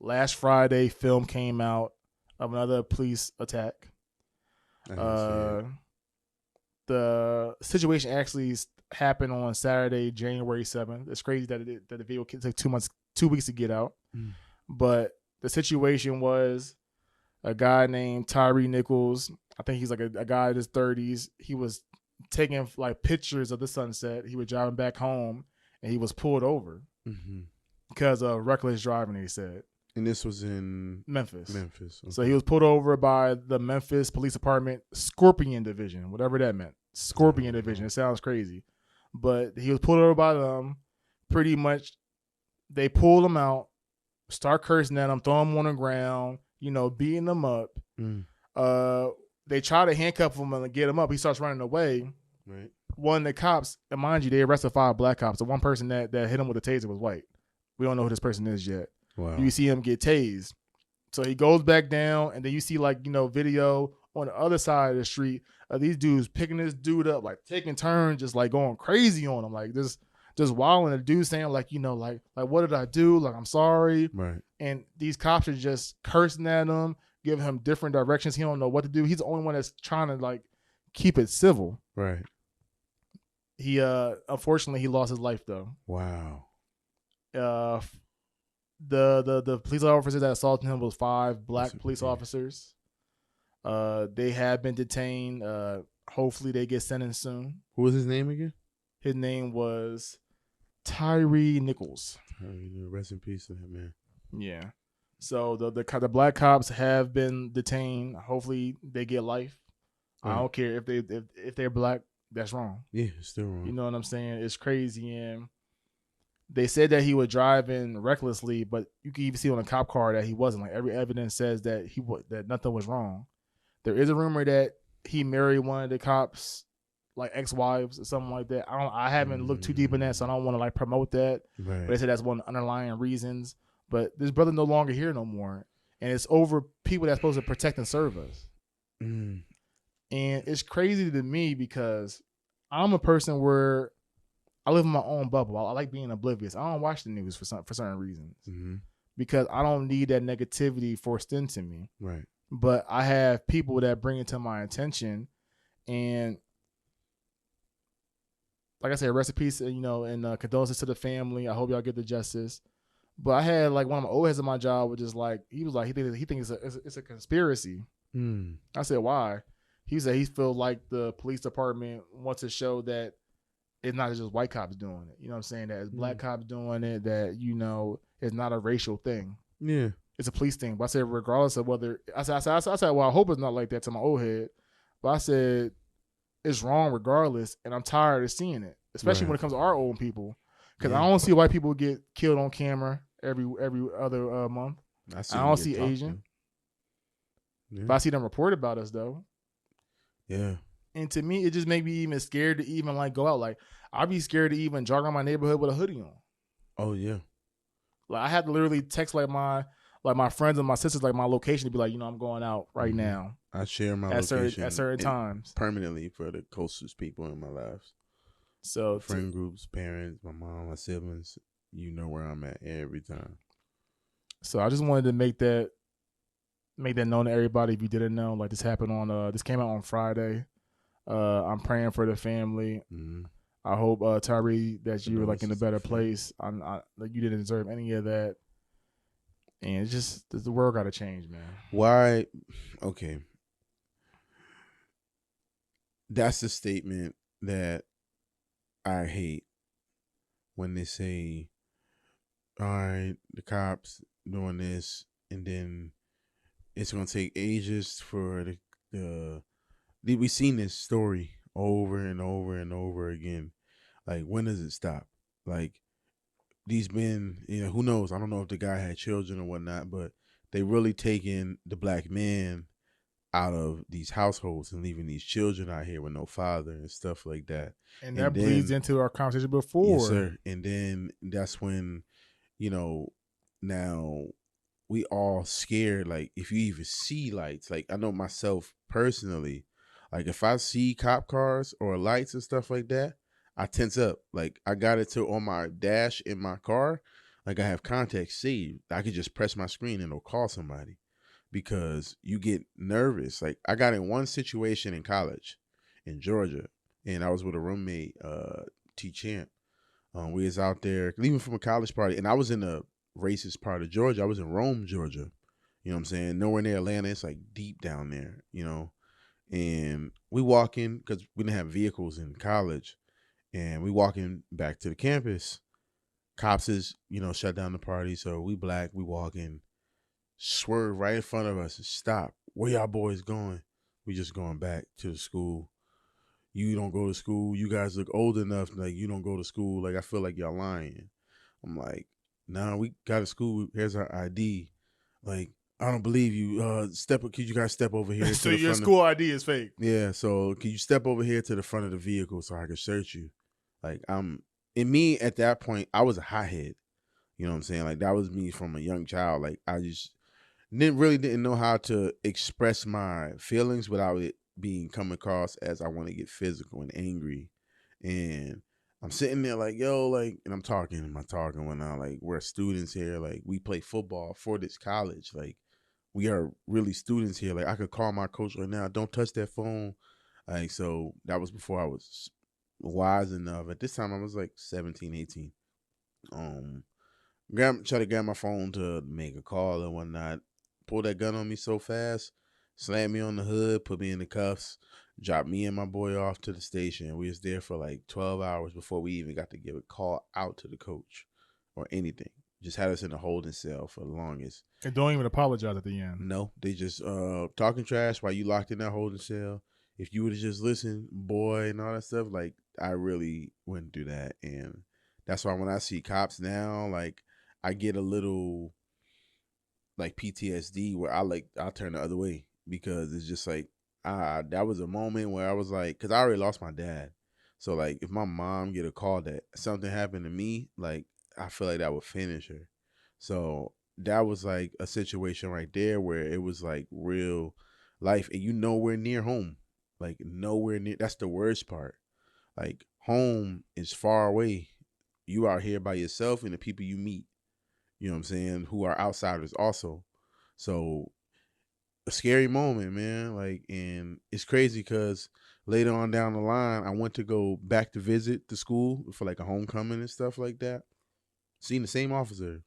Last Friday, film came out of another police attack. I didn't see it. The situation actually happened on Saturday, January 7th. It's crazy that the video took 2 weeks to get out. But the situation was a guy named Tyre Nichols. I think he's like a guy in his 30s. He was taking like pictures of the sunset. He was driving back home, and he was pulled over because of reckless driving, he said. And this was in Memphis. Okay. So he was pulled over by the Memphis Police Department Scorpion Division, whatever that meant. Scorpion Division. It sounds crazy. But he was pulled over by them. Pretty much, they pulled him out, start cursing at him, throw him on the ground, beating him up. They try to handcuff him and get him up. He starts running away. Right. One of the cops, and mind you, they arrested 5 black cops. The one person that hit him with a taser was white. We don't know who this person is yet. Wow. You see him get tased. So he goes back down, and then you see video on the other side of the street of these dudes picking this dude up, like taking turns, just like going crazy on him, like just wilding. The dude saying like what did I do? Like, I'm sorry. Right. And these cops are just cursing at him, giving him different directions. He don't know what to do. He's the only one that's trying to like keep it civil. Right. He unfortunately he lost his life though. Wow. The police officers that assaulted him was 5 black police officers. They have been detained. Hopefully they get sentenced soon. What was his name again? His name was Tyre Nichols. Rest in peace to him, man. Yeah. So the black cops have been detained. Hopefully they get life. I don't care if they're black. That's wrong. Yeah, it's still wrong. You know what I'm saying? It's crazy. And they said that he was driving recklessly, but you can even see on a cop car that he wasn't. Like, every evidence says that that nothing was wrong. There is a rumor that he married one of the cops, like ex-wives or something like that. I haven't looked too deep in that, so I don't want to like promote that. Right. But they said that's one of the underlying reasons. But this brother no longer here no more, and it's over people that's supposed to protect and serve us. And it's crazy to me because I'm a person where I live in my own bubble. I like being oblivious. I don't watch the news for certain reasons because I don't need that negativity forced into me. Right. But I have people that bring it to my attention, and like I said, rest in peace, and condolences to the family. I hope y'all get the justice. But I had like one of my old heads of my job was just like, he was like, he thinks it's a conspiracy. I said, why? He said he feels like the police department wants to show that it's not just white cops doing it. You know what I'm saying? That it's black cops doing it, that, it's not a racial thing. Yeah. It's a police thing. But I said, regardless of whether, I said, well, I hope it's not like that to my old head. But I said, it's wrong regardless. And I'm tired of seeing it, especially when it comes to our old people. Because I don't see white people get killed on camera every other month. I don't see Asian. But I see them report about us though. Yeah. And to me, it just made me even scared to even like go out. Like, I'd be scared to even jog around my neighborhood with a hoodie on. Oh yeah. Like, I had to literally text like my friends and my sisters like my location to be like, I'm going out right now. I share my location at certain times permanently for the closest people in my life. So friend groups, parents, my mom, my siblings, where I'm at every time. So I just wanted to make that known to everybody. If you didn't know, like, this happened on this came out on Friday. I'm praying for the family. I hope Tyre that you were like in a better place. Like, you didn't deserve any of that. And it's just the world got to change, man. Why? Okay. That's the statement that I hate when they say, all right, the cops doing this, and then it's going to take ages for we've seen this story over and over and over again. Like, when does it stop? Like, these men, who knows? I don't know if the guy had children or whatnot, but they really taking the black man out of these households and leaving these children out here with no father and stuff like that. And that bleeds into our conversation before. Yes, sir. And then that's when, now we all scared. Like, if you even see lights, like, I know myself personally, like, if I see cop cars or lights and stuff like that, I tense up. Like, I got it on my dash in my car. Like I have contacts saved. I could just press my screen and it'll call somebody because you get nervous. Like I got in one situation in college in Georgia, and I was with a roommate, T Champ. We was out there leaving from a college party, and I was in the racist part of Georgia. I was in Rome, Georgia. You know what I'm saying? Nowhere near Atlanta. It's like deep down there, you know. And we walking because we didn't have vehicles in college, and we walking back to the campus. Cops is, shut down the party. So we black, we walking, swerve right in front of us and stop. Where y'all boys going? We just going back to the school. You don't go to school. You guys look old enough. Like you don't go to school. Like I feel like y'all lying. I'm like, nah, we got to school. Here's our ID. Like, I don't believe you. Could you guys step over here? So your school ID is fake. Yeah. So can you step over here to the front of the vehicle so I can search you? Like in me at that point, I was a hothead. You know what I'm saying? Like that was me from a young child. Like I just didn't know how to express my feelings without it being come across as I want to get physical and angry. And I'm sitting there like, yo, like, and I'm talking whatnot. Like we're students here. Like we play football for this college. Like we are really students here. Like I could call my coach right now. Don't touch that phone. Like, so that was before I was wise enough. At this time I was like 17, 18. Try to grab my phone to make a call and whatnot. Pulled that gun on me so fast, slammed me on the hood, put me in the cuffs, dropped me and my boy off to the station. We was there for like 12 hours before we even got to give a call out to the coach or anything. Just had us in a holding cell for the longest. And don't even apologize at the end. No, they just talking trash while you locked in that holding cell. If you would have just listened, boy, and all that stuff, like I really wouldn't do that. And that's why when I see cops now, like I get a little like PTSD where I'll turn the other way because it's just like that was a moment where I was like, because I already lost my dad. So like if my mom get a call that something happened to me, like I feel like that would finish her. So that was like a situation right there where it was like real life and you nowhere near home. Like nowhere near. That's the worst part. Like home is far away. You out here by yourself and the people you meet, you know what I'm saying, who are outsiders also. So a scary moment, man. Like, and it's crazy because later on down the line, I went to go back to visit the school for like a homecoming and stuff like that. Seen the same officer.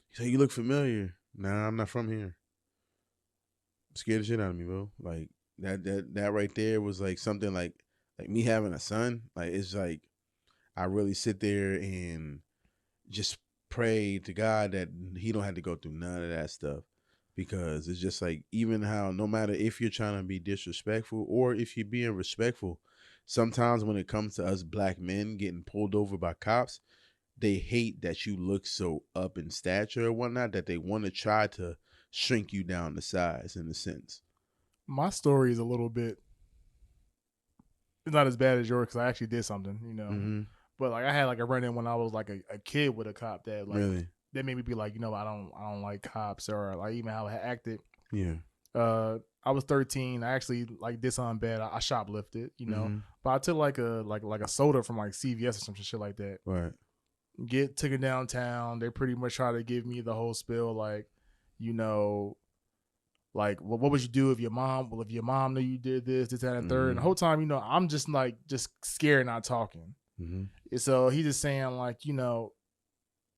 He said, "You look familiar." Nah, I'm not from here. Scared the shit out of me, bro. Like that right there was like something like me having a son. Like it's like I really sit there and just pray to God that he don't have to go through none of that stuff. Because it's just like, even how, no matter if you're trying to be disrespectful or if you're being respectful, sometimes when it comes to us black men getting pulled over by cops, they hate that you look so up in stature or whatnot that they want to try to shrink you down to size in a sense. My story is a little bit, it's not as bad as yours because I actually did something, you know. Mm-hmm. But like I had like a run-in when I was like a kid with a cop that like Really? That made me be like, I don't like cops or like even how I acted. Yeah. I was 13. I actually like did something bad. I shoplifted, Mm-hmm. but I took like a soda from like CVS or some shit like that. Right. Took it downtown. They pretty much try to give me the whole spill, like, like, well, what would you do if your mom knew you did this, that, and third? And the whole time, I'm just like just scared, not talking. Mm-hmm. And so he's just saying like,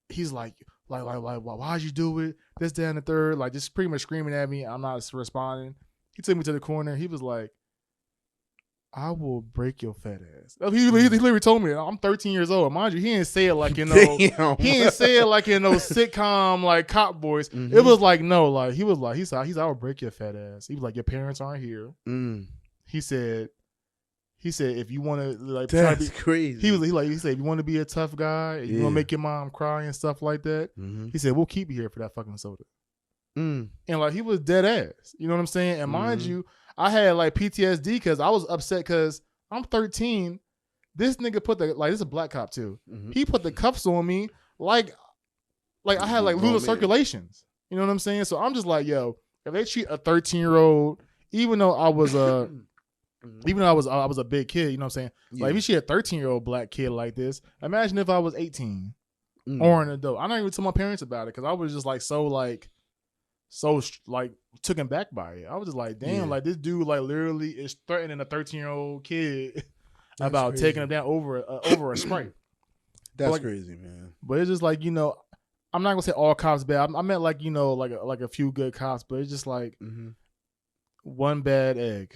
he's like, why'd you do it? This, that, and the third, like just pretty much screaming at me. I'm not responding. He took me to the corner. He was like, "I will break your fat ass." He literally told me. I'm 13 years old. Mind you, he didn't say it like he didn't say it like in those sitcom like cop voice. Mm-hmm. It was like no, like he said, I will break your fat ass. He was like, your parents aren't here. He said, if you want to like, that's crazy. He said, if you want to be a tough guy, and you want to make your mom cry and stuff like that. Mm-hmm. He said, we'll keep you here for that fucking soda. And like he was dead ass. You know what I'm saying? And mind you, I had like PTSD because I was upset because I'm 13. This nigga put this is a black cop too. Mm-hmm. He put the cuffs on me like I had like lunar circulations. You know what I'm saying? So I'm just like, yo, if they treat a 13-year-old, even though I was I was a big kid, you know what I'm saying? Yeah. Like if she had a 13-year-old black kid like this, imagine if I was 18. or an adult. I don't even tell my parents about it because I was just like so taken back by it. I was just like, damn, like this dude like literally is threatening a 13-year-old kid about crazy. taking him down over a Sprite. That's crazy, man. But it's just like, I'm not gonna say all cops bad. I meant like, like a few good cops, but it's just like one bad egg.